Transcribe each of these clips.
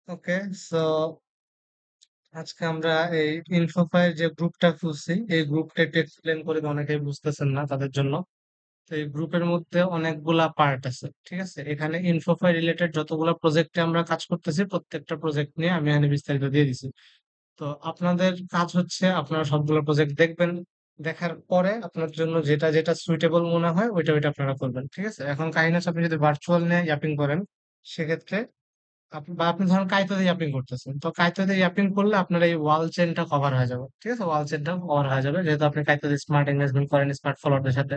ওকে, so আজকে আমরা এই ইনফোফাই যে গ্রুপটা খুলছি এই গ্রুপটা একটু এক্সপ্লেন করে দিই, অনেকেই বুঝতেছেন না তাদের জন্য। তো এই গ্রুপের মধ্যে অনেকগুলা পার্ট আছে, ঠিক আছে? এখানে ইনফোফাই রিলেটেড যতগুলা প্রজেক্টে আমরা কাজ করতেছি প্রত্যেকটা প্রজেক্ট নিয়ে আমি এখানে বিস্তারিত দিয়ে দিছি। তো আপনাদের কাজ হচ্ছে আপনারা সবগুলো প্রজেক্ট দেখবেন, দেখার পরে আপনার জন্য যেটা যেটা সুইটেবল মনে হয় ওইটা ওইটা আপনারা করবেন, ঠিক আছে? এখন কাহিনী হচ্ছে আপনি যদি ভার্চুয়াল নিয়ে ইয়াপিং করেন সেক্ষেত্রে বা আপনি ধরেন কাইতো দিয়ে ইয়াপিং করতেছেন, তো কাইতো দিয়ে ইয়াপিং করলে আপনার এই ওয়াল চেনটা কভার হয়ে যাবে, ঠিক আছে? ওয়াল চেনটা কভার হয়ে যাবে যেহেতু আপনি কাইতো দিয়ে স্মার্ট এঙ্গেজমেন্ট করেন স্মার্ট ফলোয়ারদের সাথে,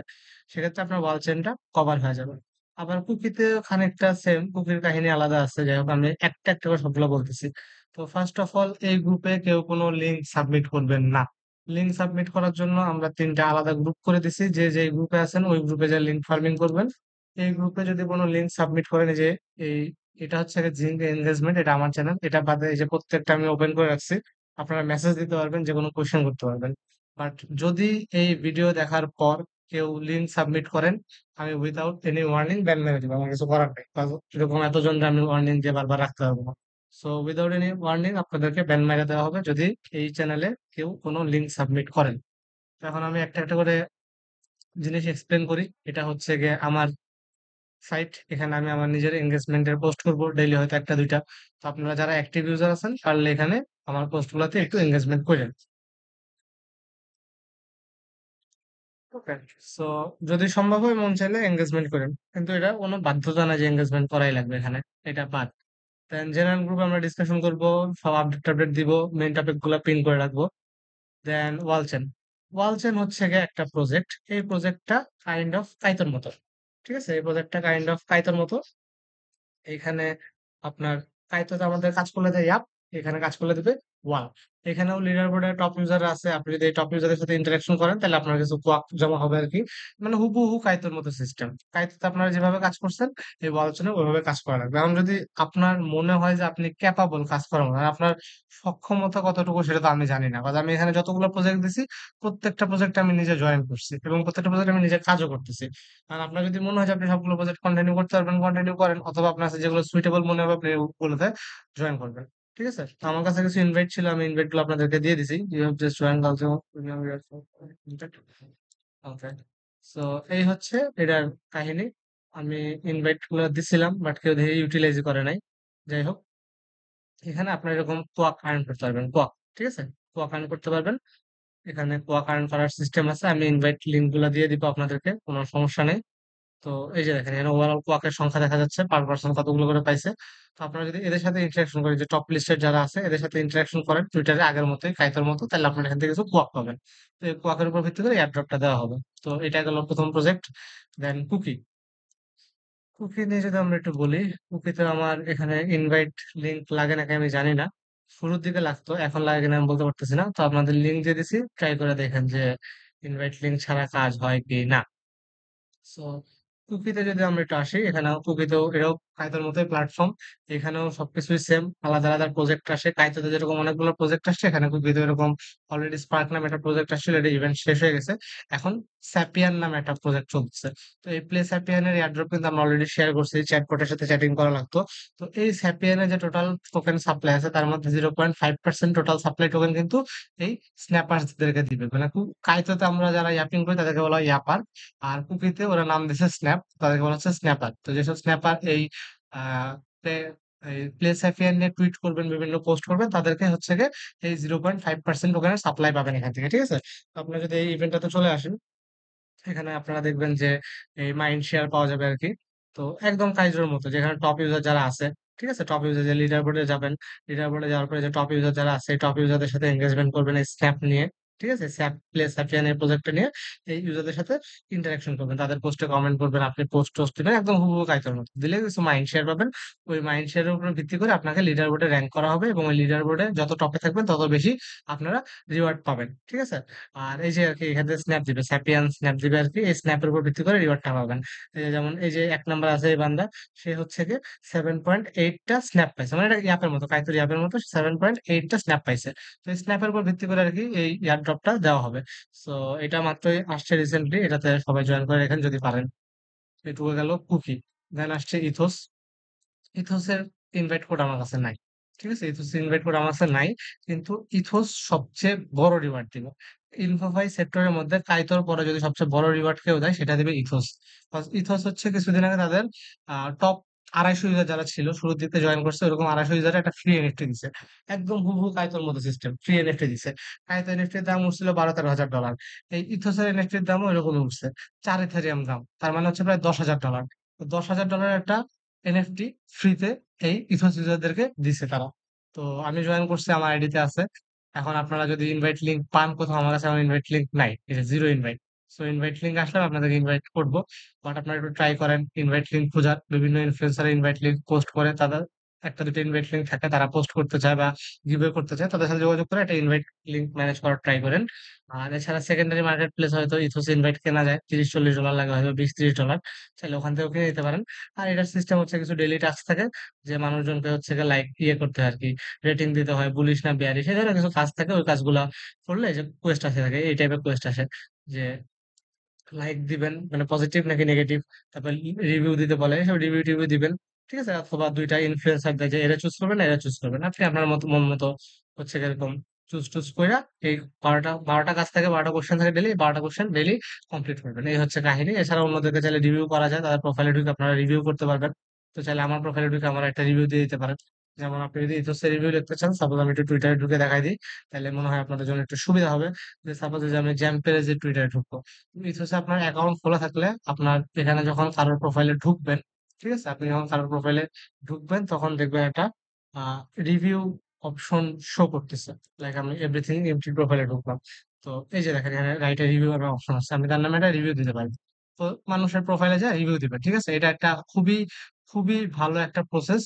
সেক্ষেত্রে আপনার ওয়াল চেনটা কভার হয়ে যাবে। আবার কুকিতে খানিকটা সেম, কুকির কাহিনী আলাদা আছে। যাই হোক, আমি একটা একটা করে সবগুলো বলতেছি। তো ফার্স্ট অফ অল, এই গ্রুপে কেউ কোনো লিঙ্ক সাবমিট করবেন না। লিঙ্ক সাবমিট করার জন্য আমরা তিনটা আলাদা গ্রুপ করে দিছি, যে যে গ্রুপে আছেন ওই গ্রুপে যে লিঙ্ক ফার্মিং করবেন। এই গ্রুপে যদি কোনো লিঙ্ক সাবমিট করেন, এই যে এই এটা হচ্ছে জিঙ্ক এনগেজমেন্ট, এটা আমার চ্যানেল, এটা বাদে এই যে প্রত্যেকটা আমি ওপেন করে রাখছি, আপনারা মেসেজ দিতে পারবেন, যে কোনো কোয়েশ্চেন করতে পারবেন। বাট যদি এই ভিডিও দেখার পর কেউ লিঙ্ক সাবমিট করেন, আমি উইদাউট এনি ওয়ার্নিং ব্যান মেরে দিব, আমার কিছু করার নেই, কারণ এরকম এতজন আমি ওয়ার্নিং দিয়ে বারবার রাখতে পারবো না। সো উইদাউট এনি ওয়ার্নিং আপনাদেরকে ব্যান মেরে দেওয়া হবে যদি এই চ্যানেলে কেউ কোনো লিঙ্ক সাবমিট করেন। তো এখন আমি একটা একটা করে জিনিস এক্সপ্লেন করি। এটা হচ্ছে গিয়ে আমার সাইট, এখানে আমি আমার নিজের এঙ্গেজমেন্টের পোস্ট করবো ডেইলি, হয়তো একটা দুইটা। তো আপনারা যারা অ্যাক্টিভ ইউজার আছেন পারলে এখানে আমার পোস্ট গুলাতে একটু এঙ্গেজমেন্ট করেন। ওকে, সো যদি সম্ভব হয় মন চাইলে এঙ্গেজমেন্ট করেন, কিন্তু এটা কোনো বাধ্যতা না যে এঙ্গেজমেন্ট করাই লাগবে এখানে, এটা বাদ। দেন জেনারেল গ্রুপ আমরা ডিসকাশন করব, সব আপডেট আপডেট দিব, মেইন টপিক গুলা পিন করে রাখবো। দেন ওয়ালচেন। ওয়ালচেন হচ্ছে গিয়ে একটা প্রজেক্ট, এই প্রজেক্টটা কাইন্ড অফ কাইতোর মতো, ঠিক আছে? এই প্রজেক্টটা কাইন্ড অফ কাইতোর মতো। এখানে আপনার কাইতোতে আমাদের কাজ করলে দেয় অ্যাপ, এখানে কাজ করলে দেবে ওয়াল। এখানেও লিডার বোর্ডে টপ ইউজার আছে, আপনি যদি এই টপ ইউজারের সাথে ইন্টারাকশন করেন তাহলে আপনার কিছু কোয়াক জমা হবে আর কি। মানে হুবহু কাইতোর মতো সিস্টেম, কাইতোতে আপনারা যেভাবে কাজ করছেন এই ওয়ালচনে ওইভাবে কাজ করা লাগবে। এখন যদি আপনার মনে হয় যে আপনি ক্যাপাবল কাজ করার মতো, আর আপনার সক্ষমতা কতটুকু সেটা তো আমি জানি না, কারণ আমি এখানে যতগুলো প্রজেক্ট দিছি প্রত্যেকটা প্রজেক্টে আমি নিজে জয়েন করছি এবং প্রত্যেকটা প্রজেক্ট আমি নিজে কাজও করতেছি। আর আপনার যদি মনে হয় যে আপনি সবগুলো প্রজেক্ট কন্টিনিউ করতে পারবেন, কন্টিনিউ করেন, অথবা আপনার কাছে যেগুলো সুইটেবল মনে হবে আপনি ওগুলোতে জয়েন করবেন, ঠিক আছে? তো আমার কাছে কিছু ইনভাইট ছিল, আমি ইনভাইট গুলো আপনাদেরকে দিয়ে দিছি। You have just join also. Okay, so এই হচ্ছে এটার কাহিনী। আমি ইনভাইট গুলো দিছিলাম বাট কেউ দেখে ইউটিলাইজ করে নাই। যাই হোক, এখানে আপনার এরকম কোয়াক আর্ন করতে পারবেন, কোয়াক, ঠিক আছে? কোয়াক আর্ন করতে পারবেন। এখানে কোয়াক আর্ন করার সিস্টেম আছে, আমি ইনভাইট লিঙ্ক গুলো দিয়ে দিব আপনাদেরকে, কোনো সমস্যা নেই। তো এই যে দেখেন এখানে ওভারঅল কোয়াকের সংখ্যা দেখা যাচ্ছে, পার পার্সন কতগুলো করে পাইছে। তো আপনারা যদি এদের সাথে ইন্টারাকশন করেন, যে টপ লিস্টের যারা আছে এদের সাথে ইন্টারাকশন করেন টুইটারে আগের মতোই কাইতার মতো, তাহলে আপনারা এখান থেকে কিছু কোয়াক পাবেন। তো এই কোয়াকের উপর ভিত্তি করে এয়ার ড্রপটা দেওয়া হবে। তো এটা গেল প্রথম প্রজেক্ট। দেন কুকি। কুকি নিয়ে যদি আমরা একটু বলি, কুকিতে আমার এখানে ইনভাইট লিংক লাগে নাকি আমি জানি না। শুরুর দিকে লাগতো, এখন লাগে কিনা আমি বলতে পারতেছি না। তো আপনাদের লিঙ্ক দিয়ে দিছি, ট্রাই করে দেখেন যে ইনভাইট লিঙ্ক ছাড়া কাজ হয় কি না। সো কুকিতে যদি আমরা একটু আসি, এখানেও কুকিতেও এরকম কাইতোর মতোই প্ল্যাটফর্ম। এখানেও সবকিছুই সেম, আলাদা আলাদা প্রজেক্ট আসে। কাইতোতে যেরকম অনেকগুলো প্রজেক্ট আসছে, এখানে কুকিতে এরকম অলরেডি স্পার্ক নামে একটা প্রজেক্ট আসছিল, এটা ইভেন্ট শেষ হয়ে গেছে। এখন স্যাপিয়ান নামে একটা প্রজেক্ট চলছে। তো এই প্লে স্যাপিয়ানের এয়ারড্রপ কিন্তু আমরা অলরেডি শেয়ার করছি, চ্যাটবটের সাথে চ্যাটিং করা লাগতো। তো এই স্যাপিয়ানের যে টোটাল টোকেন সাপ্লাই আছে তার মধ্যে 0.5% টোটাল সাপ্লাই টোকেন কিন্তু এই স্ন্যাপারদেরকে দিবে। মানে কাইতোতে আমরা যারা ইয়াপিং করি তাদেরকে বলা হয় ইয়াপার, আর কুকিতে ওরা নাম দিয়েছে স্ন্যাপ, তাদেরকে বলা হচ্ছে স্ন্যাপার। তো যেসব স্ন্যাপার এই আহ প্লে সাইফিয়ান নিয়ে টুইট করবেন, বিভিন্ন পোস্ট করবেন, তাদেরকে হচ্ছে গিয়ে এই 0.5% ওখানে সাপ্লাই পাবেন এখান থেকে, ঠিক আছে? তো আপনারা যদি এই ইভেন্টটাতে চলে আসেন, এখানে আপনারা দেখবেন যে এই মাইন্ড শেয়ার পাওয়া যাবে আর কি। তো একদম কাইজোর মতো, যেখানে টপ ইউজার যারা আছে, ঠিক আছে, টপ ইউজার যে লিডার বোর্ডে যাবেন, লিডার বোর্ডে যাওয়ার পরে যে টপ ইউজার যারা আছে টপ ইউজারদের সাথে এঙ্গেজমেন্ট করবেন এই স্ন্যাপ নিয়ে, ঠিক আছে? স্ন্যাপ প্লে স্যাপিয়ান এর প্রজেক্টটা নিয়ে এই ইউজারদের সাথে ইন্টারাকশন করবেন, তাদের পোস্টে কমেন্ট করবেন, আপনি পোস্ট টোস্ট দিবেন একদম হুবহু কাইজোর মতো, দিলে কিছু মাইন্ড শেয়ার পাবেন। ওই মাইন্ড শেয়ারের উপর ভিত্তি করে আপনাকে লিডার বোর্ডে র্যাঙ্ক করা হবে, এবং ওই লিডার বোর্ডে যত টপে থাকবেন তত বেশি আপনারা রিওয়ার্ড পাবেন, ঠিক আছে? আর এই যে আর কি এখানে স্ন্যাপ দিবে, স্যাপিয়ান স্ন্যাপ দিবে আর কি, এই স্ন্যাপের উপর ভিত্তি করে রিওয়ার্ডটা পাবেন। এই যে যেমন এই যে এক নাম্বার আছে এই বান্দা, সে হচ্ছে কি 7.8টা স্ন্যাপ পাইছে, মানে এটা ইয়াপের মতো, কাইতুর ইয়াপের মতো 7.8টা স্ন্যাপ পাইছে। তো এই স্ন্যাপের উপর ভিত্তি করে আর কি এই ইয়ার ড্রপটা দেওয়া হবে। সো এটা মাত্রই আসছে রিসেন্টলি, এটাতে সবাই জয়েন করে রাখেন যদি পারেন। এটুকু গেল কুকি। দেন আসছে ইথোস। ইথোসের ইনভাইট কোড আমার কাছে নাই। ঠিক আছে? ইথোস ইনভাইট করে আমার কাছে নাই। কিন্তু ইথোস সবচেয়ে বড় রিওয়ার্ড দিবে। ইনফোফাই সেক্টরের মধ্যে কাইতোর পরে যদি সবচেয়ে বড় রিওয়ার্ড কেউ দেয় সেটা দিবে ইথোস। ইথোস হচ্ছে কিছুদিন আগে তাদের টপ 250 ইউজার যারা ছিল শুরুর দিকে জয়েন করছে ওরকম 250 ইউজারে একটা ফ্রি এনএফটি দিছে। একদম হুবহু কাইতোর মতো সিস্টেম ফ্রি এনএফটি দিছে। কাইতো এনএফটির দাম উঠছিল 12-13 হাজার ডলার। এই ইথোসের এনএফটির দামও এরকমই উঠছে। 4 ইথেরিয়াম দাম। তার মানে হচ্ছে প্রায় $10,000। তো $10,000 একটা এনএফটি ফ্রিতে এই ইথোস ইউজারদেরকে দিছে তারা। তো আমি জয়েন করছি, আমার আইডিতে আছে। এখন আপনারা যদি ইনভাইট লিংক পান কোথাও, আমার কাছে আমার ইনভাইট লিংক নাই, এটা zero invite. So invite link আসলে আপনাদেরকে ইনভাইট করবো। বাট আপনারা একটু ট্রাই করেন ইনভাইট লিংক খোঁজার। বিভিন্ন ইনফ্লুয়েন্সার ইনভাইট লিংক পোস্ট করে, তাদের একটা দুটো ইনভাইট লিংক থাকে, তারা পোস্ট করতে চায় বা গিভওয়ে করতে চায়, তাদের সাথে যোগাযোগ করে একটা ইনভাইট লিংক ম্যানেজ করার ট্রাই করেন। আর এছাড়া সেকেন্ডারি মার্কেট প্লেস হয়তো ইথোস ইনভাইট কেনা যায়, $30-40 লাগে, হয়তো $20-30, চাইলে ওখান থেকেও কিনে নিতে পারেন। আর এটার সিস্টেম হচ্ছে কিছু ডেইলি টাস্ক থাকে, যে মানুষজনকে হচ্ছে লাইক করতে হয় আর কি, রেটিং দিতে হয়, বুলিশ না বিয়ারিশ, এই ধরনের কিছু কাজ থাকে। ওই কাজগুলা করলে যে কোয়েস্ট আসে থাকে, এই টাইপের কোয়েস্ট আসে যে লাইক দিবেন মানে পজিটিভ নাকি নেগেটিভ, তারপর রিভিউ দিতে বলে, সব রিভিউ টিভিউ দিবেন। ঠিক আছে, অথবা দুইটা ইনফ্লুয়েন্সার দেয় যে এরা চুজ করবেন না এরা চুজ করবেন, আপনি আপনার মতো মন মতো হচ্ছে এরকম চুজ টুজ করে এই 12টা কাজ থাকে, 12টা কোশ্চেন থাকে ডেলি, 12টা কোশ্চেন ডেলি কমপ্লিট করবেন। এই হচ্ছে কাহিনী। এছাড়া অন্যদেরকে চাইলে রিভিউ করা যায়, তাদের প্রোফাইলে ঢুকে আপনারা রিভিউ করতে পারবেন। তো চাইলে আমার প্রোফাইলে ঢুকে আমার একটা রিভিউ দিয়ে দিতে পারেন। যেমন আপনি যদি ইথোসের রিভিউ লিখতে চান, সাপোজ আমি একটু টুইটারে ঢুকে দেখাই দিই, তাহলে মনে হয় আপনাদের জন্য একটু সুবিধা হবে। যে সাপোজ যে আমি জ্যাম পেরে যে টুইটারে ঢুকবো, হচ্ছে আপনার অ্যাকাউন্ট খোলা থাকলে আপনার এখানে যখন কারোর প্রোফাইলে ঢুকবেন, ঠিক আছে, আপনি যখন কারোর প্রোফাইলে ঢুকবেন তখন দেখবেন একটা রিভিউ অপশন শো করতেছে। লাইক আমি এভরিথিং এমটি প্রোফাইলে ঢুকলাম, তো এই যে দেখেন এখানে রাইটে রিভিউ এর অপশন আছে, আমি তার নামে একটা রিভিউ দিতে পারি। তো মানুষের প্রোফাইলে যায় রিভিউ দিবে, ঠিক আছে, এটা একটা খুবই খুবই ভালো একটা প্রসেস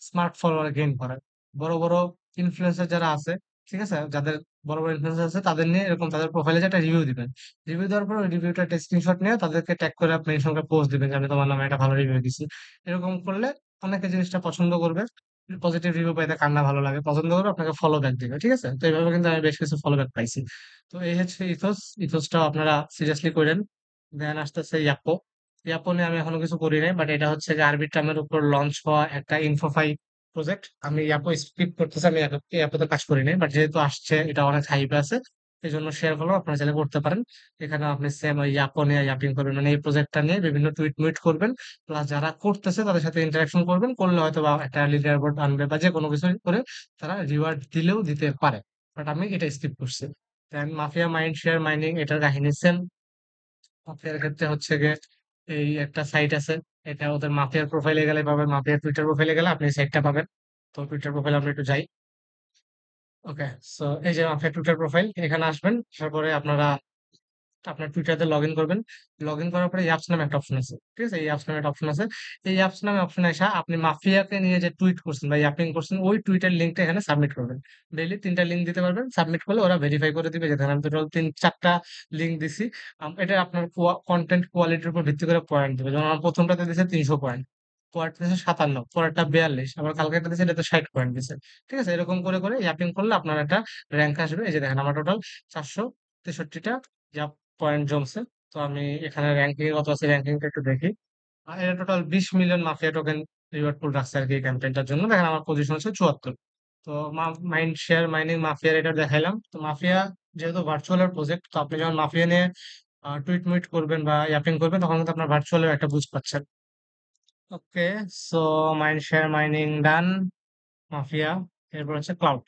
স্মার্ট ফলোয়ার গেইন করার। বড় বড় ইনফ্লুয়েন্সার যারা আছে, ঠিক আছে, যাদের বড় বড় ইনফ্লুয়েন্সার আছে, তাদের নিয়ে এরকম তাদের প্রোফাইলে যে একটা রিভিউ দিবেন। রিভিউ দেওয়ার পর ওই রিভিউটা স্ক্রিনশট নিয়ে তাদেরকে ট্যাগ করে আপনি এই সঙ্গে পোস্ট দিবেন যে আমি তোমার নামে একটা ভালো রিভিউ দিছি। এরকম করলে অনেকে জিনিসটা পছন্দ করবে। পজিটিভ রিভিউ পাইতে কার না ভালো লাগে, পছন্দ করবে, আপনাকে ফলো ব্যাক দিবে। ঠিক আছে, তো এইভাবে কিন্তু আমি বেশ কিছু ফলো ব্যাক পাইছি। তো এই হচ্ছে ইথোস। ইথোসটাও আপনারা সিরিয়াসলি করেন। দেন আসতেছে ইয়াপো। ইয়াপো নিয়ে আমি এখনো কিছু করি নাই, বাট এটা হচ্ছে যে আরবিট্রামের উপর লঞ্চ হওয়া একটা ইনফোফাই প্রজেক্ট। আমি ইয়াপো স্কিপ করতেছি, আমি ইয়াপোতে কাজ করি নাই, বাট যেহেতু আসছে, এটা অনেক হাইপ আছে, এই জন্য শেয়ার করলাম, আপনারা চাইলে করতে পারেন। এখানে আপনি সেম ওই ইয়াপো নিয়ে ইয়াপিং করবেন, মানে এই প্রজেক্টটা নিয়ে বিভিন্ন টুইট মুইট করবেন, প্লাস যারা করতেছে তাদের সাথে ইন্টারাকশন করবেন, করলে হয়তো বা একটা লিডার বোর্ড আনবে বা যে কোনো কিছু করে তারা রিওয়ার্ড দিলেও দিতে পারে। বাট আমি এটা স্কিপ করছি। দেন মাফিয়া মাইন্ড শেয়ার মাইনিং, এটার কাহিনী সেম। মাফিয়ার ক্ষেত্রে হচ্ছে গিয়ে এই একটা সাইট আছে, এটা ওদের মাফিয়ার প্রোফাইলে গেলে পাবেন, মাফিয়ার টুইটার প্রোফাইলে গেলে আপনি সাইটটা পাবেন। তো টুইটার প্রোফাইলে আমরা একটু যাই। ওকে, সো এই যে মাফিয়া টুইটার প্রোফাইল, এখানে আসবেন, আসার পরে আপনারা আপনার টুইটারে লগ ইন করবেন। লগ ইন করার পরে অ্যাপস নামে একটা অপশন আছে, ঠিক আছে, এই অ্যাপস নামে একটা অপশন আছে। এই অ্যাপস নামে অপশন আসা আপনি মাফিয়াকে নিয়ে যে টুইট করছেন বা ইয়াপিং করছেন, ওই টুইটার লিঙ্কটা এখানে সাবমিট করবেন। ডেইলি 3টা লিঙ্ক দিতে পারবেন, সাবমিট করলে ওরা ভেরিফাই করে দিবে যে ধরেন আমি টোটাল 3-4টা লিঙ্ক দিছি। এটা আপনার কন্টেন্ট কোয়ালিটির উপর ভিত্তি করে পয়েন্ট দিবে। যেমন আমার প্রথমটাতে দিছে 300 পয়েন্ট, পরেরটা দিছে 57, পরেরটা 42, আবার কালকে একটা দিছে এটাতে 60 পয়েন্ট দিছে। ঠিক আছে, এরকম করে করে ইয়াপিং করলে আপনার একটা র্যাঙ্ক আসবে। এই যে দেখেন আমার টোটাল 463টা পয়েন্ট জমছে। তো আমি এখানে র্যাঙ্কিং কত আছে, র্যাঙ্কিংটা একটু দেখি। এটা total 20 million mafia token reward পুল রাখছে আর কি এই ক্যাম্পেইনটার জন্য। দেখেন আমার পজিশন হচ্ছে 74। তো মাইন্ড শেয়ার মাইনিং মাফিয়ার এটা দেখাইলাম। তো মাফিয়া যেহেতু ভার্চুয়ালের প্রজেক্ট, তো আপনি যখন মাফিয়া নিয়ে টুইট মুইট করবেন বা ইয়াপিং করবেন, তখন কিন্তু আপনার ভার্চুয়ালের একটা বুঝ পাচ্ছেন। ওকে, সো মাইন্ড শেয়ার মাইনিং ডান, মাফিয়া। এরপর হচ্ছে ক্লাউড।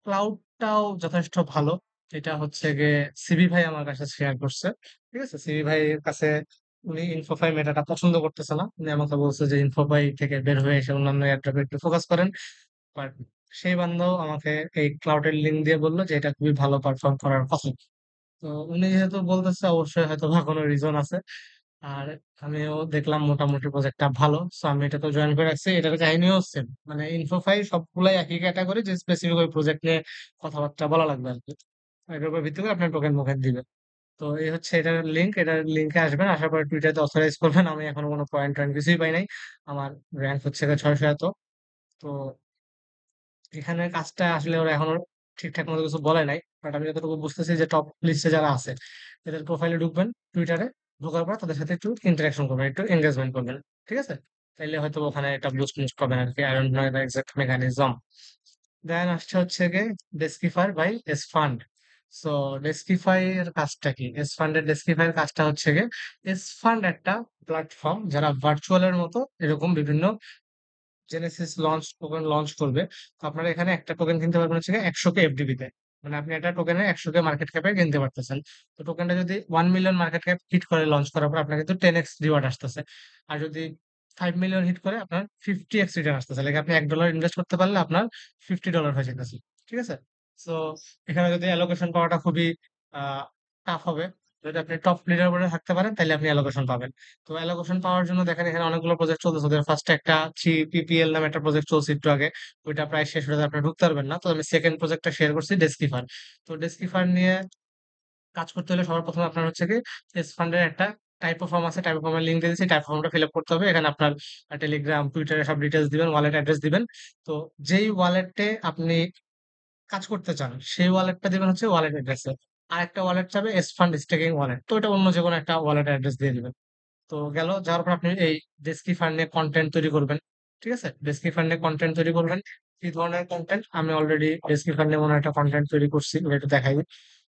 ক্লাউডটাও যথেষ্ট ভালো। এটা হচ্ছে গিয়ে সিবি ভাই আমার কাছে শেয়ার করছে। ঠিক আছে, সিবি ভাইয়ের কাছে উনি ইনফোফাই মেটাটা পছন্দ করতেছে না, উনি আমাকে বলছে যে ইনফোফাই থেকে বের হয়ে এসে অন্যান্য এয়ারড্রপে একটু ফোকাস করেন। বাট সেই বান্ধব আমাকে এই ক্লাউডের লিঙ্ক দিয়ে বললো যে এটা খুবই ভালো পারফর্ম করার কথা। তো উনি যেহেতু বলতেছে, অবশ্যই হয়তো বা কোনো রিজন আছে। আর আমিও দেখলাম মোটামুটি প্রজেক্টটা ভালো, সো আমি এটা তো জয়েন করে রাখছি। এটার কাহিনীও সেম, মানে ইনফোফাই সবগুলাই একই ক্যাটাগরি, যে স্পেসিফিক ওই প্রজেক্ট নিয়ে কথাবার্তা বলা লাগবে আর কি। এটার উপর ভিত্তি করে আপনার টোকেন মুখে দিবে। তো এই হচ্ছে এটার লিঙ্ক, এটার লিঙ্কে আসবেন, আসার পরে টুইটারে অথরাইজ করবেন। আমি এখনো কোনো পয়েন্ট টয়েন্ট কিছুই পাই নাই। আমার র্যাঙ্ক হচ্ছে গিয়ে 600 এত। তো এখানে কাজটা আসলে ওরা এখনো ঠিকঠাক মতো কিছু বলে নাই, বাট আমি যতটুকু বুঝতেছি যে টপ লিস্টে যারা আছে এদের প্রোফাইলে ঢুকবেন টুইটারে, ঢোকার পর তাদের সাথে একটু ইন্টারাকশন করবেন, একটু এঙ্গেজমেন্ট করবেন। ঠিক আছে, তাইলে হয়তো ওখানে একটা বুস্ট মুস্ট পাবেন আর কি। I don't know the exact mechanism. Then আসছে হচ্ছে গিয়ে ডেস্কিফাই বাই এস ফান্ড। সো ডেস্কিফাই এর কাজটা কি? এস ফান্ডের ডেস্কিফাই এর কাজটা হচ্ছে গিয়ে, এস ফান্ড একটা প্ল্যাটফর্ম যারা ভার্চুয়ালের মতো এরকম বিভিন্ন জেনেসিস লঞ্চ টোকেন লঞ্চ করবে। তো আপনারা এখানে একটা টোকেন কিনতে পারবেন হচ্ছে 100 কে এফডিবি তে। মানে আপনি একটা টোকেনে 100 কে মার্কেট ক্যাপে কিনতে পারতেছেন। তো টোকেনটা যদি 1 মিলিয়ন মার্কেট ক্যাপ হিট করে লঞ্চ করার পর আপনার কিন্তু 10x রিওয়ার্ড আসতেছে। আর যদি 5 মিলিয়ন হিট করে আপনার 50x রিটার্ন আসতেছে। লাইক আপনি $1 ইনভেস্ট করতে পারলে আপনার $50 হয়ে যেতেছে। ঠিক আছে? সো এখানে যদি অ্যালোকেশন পাওয়াটা খুবই টাফ হবে। যদি আপনি টপ লিডার বোর্ডে থাকতে পারেন তাহলে আপনি অ্যালোকেশন পাবেন। তো অ্যালোকেশন পাওয়ার জন্য দেখেন এখানে অনেকগুলো প্রজেক্ট চলতেছে। ওদের ফার্স্টে একটা 3PPL নামে একটা প্রজেক্ট চলছে একটু আগে। ওইটা প্রায় শেষ হয়ে যাবে, আপনি ঢুকতে পারবেন না। তো আমি সেকেন্ড প্রজেক্টটা শেয়ার করছি ডেস্কিফার। তো ডেস্কিফার নিয়ে কাজ করতে হলে সবার প্রথমে আপনার হচ্ছে কি এস ফান্ডের একটা টাইপ অফ ফর্ম আছে, টাইপ অফ ফর্মের লিঙ্ক দিয়ে দিচ্ছি, টাইপ ফর্মটা ফিল আপ করতে হবে। এখানে আপনার টেলিগ্রাম, টুইটারে সব ডিটেলস দিবেন, ওয়ালেট অ্যাড্রেস দিবেন। তো যেই ওয়ালেটে আপনি কাজ করতে চান সেই ওয়ালেটটা দিবেন হচ্ছে ওয়ালেট অ্যাড্রেসে। আর একটা ওয়ালেট চাবে এস ফান্ড স্টেকিং ওয়ালেট, তো এটা অন্য যে কোনো একটা ওয়ালেট অ্যাড্রেস দিয়ে দিবেন। তো গেল, যাওয়ার পর আপনি এই ডেস্কিফার নিয়ে কন্টেন্ট তৈরি করবেন। ঠিক আছে? ডেস্কিফার নিয়ে কন্টেন্ট তৈরি করবেন। কি ধরনের কন্টেন্ট? আমি অলরেডি ডেস্কিফার নিয়ে মনে হয় একটা কন্টেন্ট তৈরি করছি, ওটা একটু দেখাই।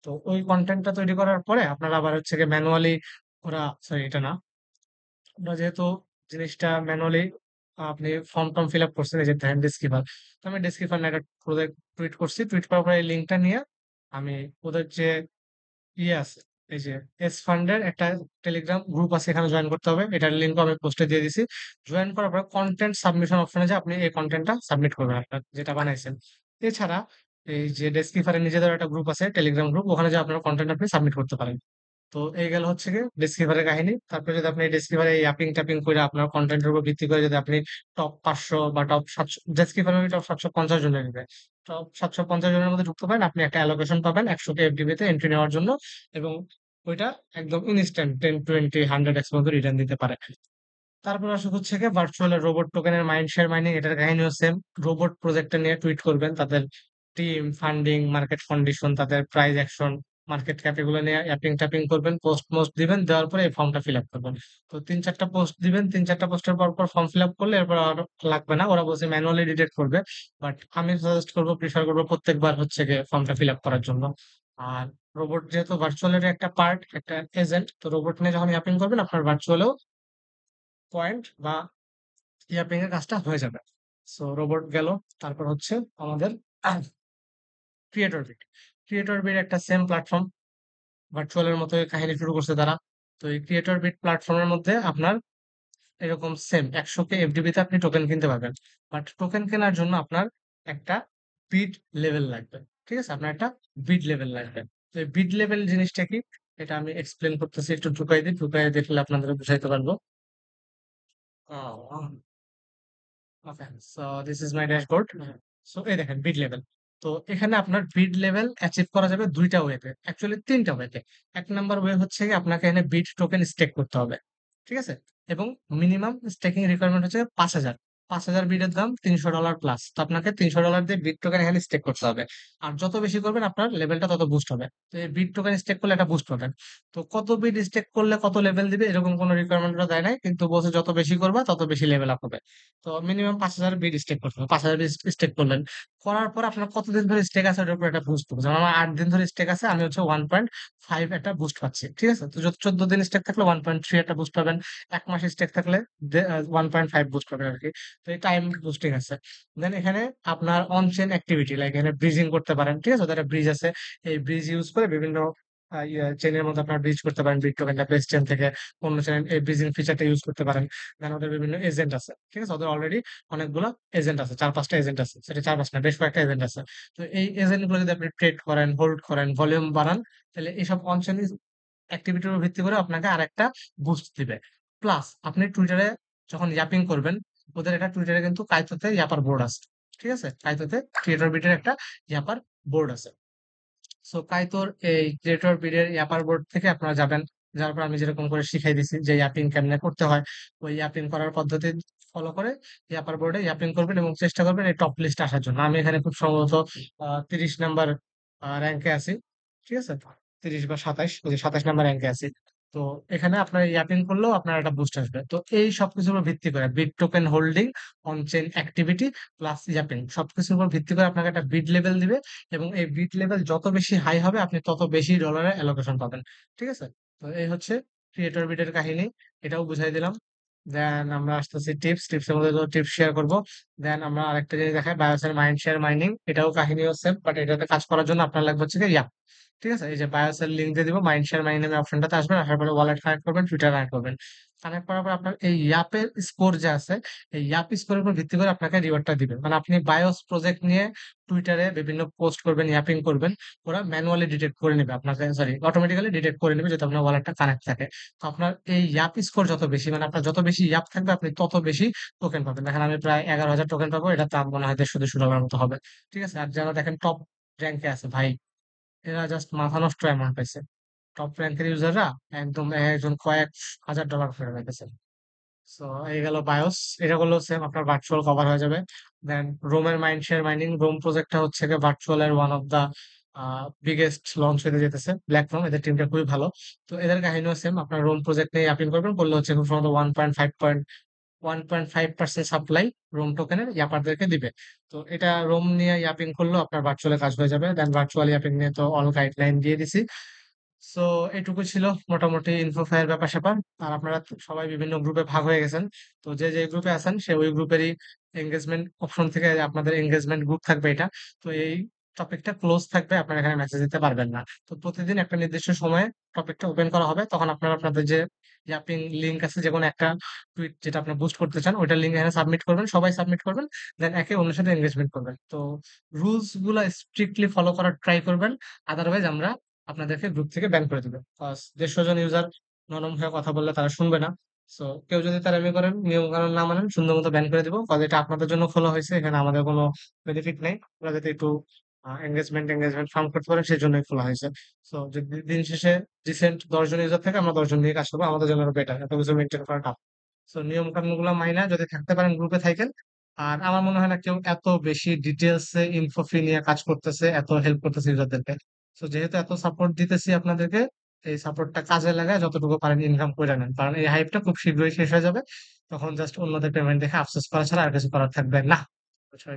তো ওই কন্টেন্টটা তৈরি করার পরে আপনারা আবার হচ্ছে গিয়ে ম্যানুয়ালি, ওরা সরি এটা না, ওরা যেহেতু জিনিসটা ম্যানুয়ালি আপনি ফর্ম টর্ম ফিল আপ করছেন, এই যে দেখেন ডেস্কিফার। তো আমি ডেস্কিফার নিয়ে একটা প্রজেক্ট টুইট করছি, টুইট করার পরে এই লিঙ্কটা নিয়ে আমি ওদের যে ইয়ে আছে, এই যে এস ফান্ডের একটা টেলিগ্রাম গ্রুপ আছে, এখানে জয়েন করতে হবে। এটার লিঙ্ক আমি পোস্টে দিয়ে দিছি। জয়েন করার পর কন্টেন্ট সাবমিশন অপশনে যে আপনি এই কন্টেন্টটা সাবমিট করবেন আপনার যেটা বানাইছেন। এছাড়া এই যে ডেস্কিফারের নিজেদের একটা গ্রুপ আছে, টেলিগ্রাম গ্রুপ, ওখানে যে আপনার কন্টেন্ট আপনি সাবমিট করতে পারেন। তো এই গেল হচ্ছে কি ডেস্ক্রিপ্টরের কাহিনী। তারপরে যদি আপনি ডেস্ক্রিপ্টরে অ্যাপিং ট্যাপিং করে আপনার কন্টেন্টের উপর ভিত্তি করে যদি আপনি টপ 500 বা টপ 700, ডেস্ক্রিপ্টরে টপ 750 জনের নেবে, টপ 750 জনের মধ্যে ঢুকতে পারেন, আপনি একটা অ্যালোকেশন পাবেন 100 কে এফডিবি তে এন্ট্রি নেওয়ার জন্য। এবং ওইটা একদম ইনস্ট্যান্ট 10, 20, 100x মতো রিটার্ন দিতে পারে। তারপর আসে হচ্ছে গিয়ে ভার্চুয়াল রোবট টোকেনের মাইন্ড শেয়ার মাইনিং। এটার কাহিনীও সেম। রোবট প্রজেক্টটা নিয়ে টুইট করবেন, তাদের টিম, ফান্ডিং, মার্কেট কন্ডিশন, তাদের প্রাইস অ্যাকশন, মার্কেট ক্যাপ, এগুলো নিয়ে অ্যাপিং ট্যাপিং করবেন, পোস্ট মোস্ট দিবেন, দেওয়ার পরে এই ফর্মটা ফিল আপ করবেন। তো 3-4টা পোস্ট দিবেন, 3-4টা পোস্টের পর পর ফর্ম ফিল আপ করলে এরপর আর লাগবে না, ওরা বলছে ম্যানুয়ালি ডিটেক্ট করবে। বাট আমি সাজেস্ট করবো, প্রিফার করবো প্রত্যেকবার হচ্ছে গিয়ে ফর্মটা ফিল আপ করার জন্য। আর রোবট যেহেতু ভার্চুয়ালের একটা পার্ট, একটা এজেন্ট, তো রোবট নিয়ে যখন অ্যাপিং করবেন আপনার ভার্চুয়ালেও পয়েন্ট বা ইয়াপিং এর কাজটা হয়ে যাবে। সো রোবট গেল। তারপর হচ্ছে আমাদের ক্রিয়েটর বিট। ক্রিয়েটর বিট একটা সেম প্ল্যাটফর্ম, ভার্চুয়ালের মতো কাহিনী শুরু করছে তারা। তো এই ক্রিয়েটর বিট প্ল্যাটফর্মের মধ্যে আপনার এরকম সেম 100 কে এফডিবি তে আপনি টোকেন কিনতে পারবেন। বাট টোকেন কেনার জন্য আপনার একটা বিড লেভেল লাগবে। ঠিক আছে? আপনার একটা বিড লেভেল লাগবে। তো এই বিড লেভেল জিনিসটা কি, এটা আমি এক্সপ্লেন করতেছি, একটু ঢুকাই দিই, ঢুকাই দেখলে আপনাদের বুঝাইতে পারবো। Okay, so this is my dashboard. So এই দেখেন বিড লেভেল। তো এখানে আপনার বিড লেভেল অ্যাচিভ করা যাবে দুইটা ওয়েতে, অ্যাকচুয়ালি তিনটা ওয়েতে। এক নাম্বার ওয়ে হচ্ছে কি আপনাকে এখানে বিড টোকেন স্টেক করতে হবে। ঠিক আছে? এবং মিনিমাম স্টেকিং রিকোয়ারমেন্ট হচ্ছে 5,000। 5,000 বিডের দাম $300 প্লাস। তো আপনাকে $300 দিয়ে বিড টোকেন এখানে স্টেক করতে হবে। আর যত বেশি করবেন আপনার লেভেলটা তত বুস্ট হবে। তো এই বিড টোকেন স্টেক করলে একটা বুস্ট পাবেন। তো কত বিড স্টেক করলে কত লেভেল দিবে এরকম কোনো রিকোয়ারমেন্ট দেয় নাই, কিন্তু বলছে যত বেশি করবা তত বেশি লেভেল আপ হবে। তো মিনিমাম 5,000 বিড স্টেক করতে হবে। 5,000 বিড স্টেক করলেন, করার পর আপনার কতদিন ধরে স্টেক আছে ওটার উপর একটা বুস্ট পাবো। যেমন আমার 8 দিন ধরে স্টেক আছে, আমি হচ্ছে 1.5 একটা বুস্ট পাচ্ছি। ঠিক আছে? তো যত 14 দিন স্টেক থাকলে 1.3 একটা বুস্ট পাবেন। 1 মাস স্টেক থাকলে 1.5 বুস্ট পাবেন আর কি। তো এই টাইম বুস্টিং আছে। দেন এখানে আপনার অন চেন অ্যাক্টিভিটি, লাইক এখানে ব্রিজিং করতে পারেন। ঠিক আছে? ওদের একটা ব্রিজ আছে, এই ব্রিজ ইউজ করে বিভিন্ন চেনের মধ্যে আপনার ব্রিজ করতে পারেন। বিট টোকেনটা বেস্ট চেন থেকে অন্য চেন এই ব্রিজিং ফিচারটা ইউজ করতে পারেন। দেন ওদের বিভিন্ন এজেন্ট আছে। ঠিক আছে? ওদের অলরেডি অনেকগুলো এজেন্ট আছে, 4-5টা এজেন্ট আছে, সেটা 4-5 না, বেশ কয়েকটা এজেন্ট আছে। তো এই এজেন্ট গুলো যদি আপনি ট্রেড করেন, হোল্ড করেন, ভলিউম বাড়ান, তাহলে এইসব অনচেন অ্যাক্টিভিটির উপর ভিত্তি করে আপনাকে আরেকটা বুস্ট দিবে। প্লাস আপনি টুইটারে যখন ইয়াপিং করবেন, ওদের একটা টুইটারে কিন্তু কাইতোতে ইয়াপার বোর্ড আছে। ঠিক আছে? কাইতোতে ক্রিয়েটর বিটের একটা ইয়াপার বোর্ড আছে। সো কাইতোর এই ক্রিয়েটর বিটের ইয়াপার বোর্ড থেকে আপনারা যাবেন। যার পর আমি যেরকম করে শিখাই দিছি যে ইয়াপিং কেমনে করতে হয়, ওই ইয়াপিং করার পদ্ধতি ফলো করে ইয়াপার বোর্ডে ইয়াপিং করবেন এবং চেষ্টা করবেন এই টপ লিস্টে আসার জন্য। আমি এখানে খুব সম্ভবত 30 নাম্বার র্যাঙ্কে আছি। ঠিক আছে? 30 বা 27, ওই যে 27 নাম্বার র্যাঙ্কে আছি। তো এখানে আপনার ইয়াপিং করলেও আপনার একটা বুস্ট আসবে। তো এই সবকিছুর উপর ভিত্তি করে bit token holding, on chain activity plus yapping সবকিছুর উপর ভিত্তি করে আপনাকে একটা বিট লেভেল দিবে, এবং এই বিট লেভেল যত বেশি হাই হবে আপনি তত বেশি ডলারের অ্যালোকেশন পাবেন। ঠিক আছে? তো এই হচ্ছে ক্রিয়েটর বিটের কাহিনী, এটাও বুঝাই দিলাম। দেন আমরা আসতেছি টিপস, টিপসের মধ্যে টিপস শেয়ার করব। দেন আমরা আরেকটা জিনিস দেখাই, বায়োসের মাইন্ড শেয়ার মাইনিং, এটাও কাহিনীও সেম, বাট এটাতে কাজ করার জন্য আপনার লাগবে হচ্ছে কি ইয়াপ। ঠিক আছে? এই যে বায়োসেল লিঙ্ক দিয়ে দিব, মাইন্ড শেয়ার মাই নামে অপশনটাতে আসবেন, আসার পরে ওয়ালেট কানেক্ট করবেন, টুইটার কানেক্ট করবেন। কানেক্ট করার পর আপনার এই ইয়াপের স্কোর যে আছে, এই ইয়াপ স্কোরের উপর ভিত্তি করে আপনাকে রিওয়ার্ডটা দিবে। মানে আপনি বায়োস প্রজেক্ট নিয়ে টুইটারে বিভিন্ন পোস্ট করবেন, ইয়াপিং করবেন, ওরা ম্যানুয়ালি ডিটেক্ট করে নেবে আপনাকে, সরি অটোমেটিক্যালি ডিটেক্ট করে নেবে যদি আপনার ওয়ালেটটা কানেক্ট থাকে। তো আপনার এই ইয়াপ স্কোর যত বেশি, মানে আপনার যত বেশি ইয়াপ থাকবে আপনি তত বেশি টোকেন পাবেন। দেখেন আমি প্রায় 11,000 টোকেন পাবো, এটা দাম মনে হয় 150-200 ডলার মতো হবে। ঠিক আছে? আর যারা দেখেন টপ র্যাঙ্কে আছে ভাই, এরা জাস্ট মাথা নষ্ট অ্যামাউন্ট পাইছে। টপ র্যাঙ্কের ইউজাররা একদম একজন কয়েক হাজার ডলার করে রেখেছে। সো এই গেল বায়োস, এটা করলেও সেম আপনার ভার্চুয়াল কভার হয়ে যাবে। দেন রোমের মাইন্ড শেয়ার মাইনিং, রোম প্রজেক্টটা হচ্ছে গিয়ে ভার্চুয়ালের one of the biggest launch হতে যেতেছে। ব্ল্যাক রোম, এদের টিমটা খুবই ভালো। তো এদের কাহিনীও সেম, আপনার রোম প্রজেক্ট নিয়ে অ্যাপিং করবেন, করলে হচ্ছে খুব সম্ভবত 1.5% সাপ্লাই রোম টোকেনের ইয়াপারদেরকে দিবে। তো এটা রোম নিয়ে ইয়াপিং করলেও আপনার ভার্চুয়ালে কাজ হয়ে যাবে। দেন ভার্চুয়াল ইয়াপিং নিয়ে তো অল গাইডলাইন দিয়ে দিছি। সো এটুকু ছিল মোটামুটি ইনফো ফায়ার ব্যাপার স্যাপার। আর আপনারা তো সবাই বিভিন্ন গ্রুপে ভাগ হয়ে গেছেন। তো যে যে গ্রুপে আছেন সে ওই গ্রুপেরই এঙ্গেজমেন্ট অপশন থেকে আপনাদের এঙ্গেজমেন্ট গ্রুপ থাকবে এটা। তো এই টপিকটা ক্লোজ থাকবে, আপনারা এখানে মেসেজ দিতে পারবেন না। তো প্রতিদিন একটা নির্দিষ্ট সময়ে টপিকটা ওপেন করা হবে, তখন আপনারা আপনাদের যে ইয়াপিং লিঙ্ক আছে, যে কোনো একটা টুইট যেটা আপনি বুস্ট করতে চান ওইটার লিঙ্ক এখানে সাবমিট করবেন, সবাই সাবমিট করবেন। দেন একে অন্যের সাথে এঙ্গেজমেন্ট করবেন। তো রুলস গুলা স্ট্রিক্টলি ফলো করার ট্রাই করবেন, আদারওয়াইজ আমরা আপনাদেরকে গ্রুপ থেকে ব্যান করে দিবে। 150 জন ইউজার নরম হয়ে কথা বললে তারা শুনবে না। সো কেউ যদি তার এমনি করেন, নিয়ম কানুন না মানেন, সুন্দর মতো ব্যান করে দিব। কজ এটা আপনাদের জন্য খোলা হয়েছে, এখানে আমাদের কোনো বেনিফিট নেই। ওরা যাতে একটু এঙ্গেজমেন্ট এঙ্গেজমেন্ট ফার্ম করতে পারে সেই জন্যই খোলা হয়েছে। সো যদি দিন শেষে রিসেন্ট 10 জন ইউজার থেকে আমরা 10 জন নিয়ে কাজ করবো, আমাদের জন্য বেটার, এত কিছু মেনটেন করা টাফ। সো নিয়ম কানুন গুলো মাইনা যদি থাকতে পারেন গ্রুপে থাকেন। আর আমার মনে হয় না কেউ এত বেশি ডিটেলস এ ইনফো ফ্রি নিয়ে কাজ করতেছে, এত হেল্প করতেছে ইউজারদেরকে। তো যেহেতু এত সাপোর্ট দিতেছি আপনাদেরকে, এই সাপোর্টটা কাজে লাগায় যতটুকু পারেন ইনকাম করে নেন, কারণ এই হাইপটা খুব শীঘ্রই শেষ হয়ে যাবে। তখন জাস্ট অন্যদের পেমেন্ট দেখে আফসোস করা ছাড়া আর কিছু করার থাকবে না। বুঝছো?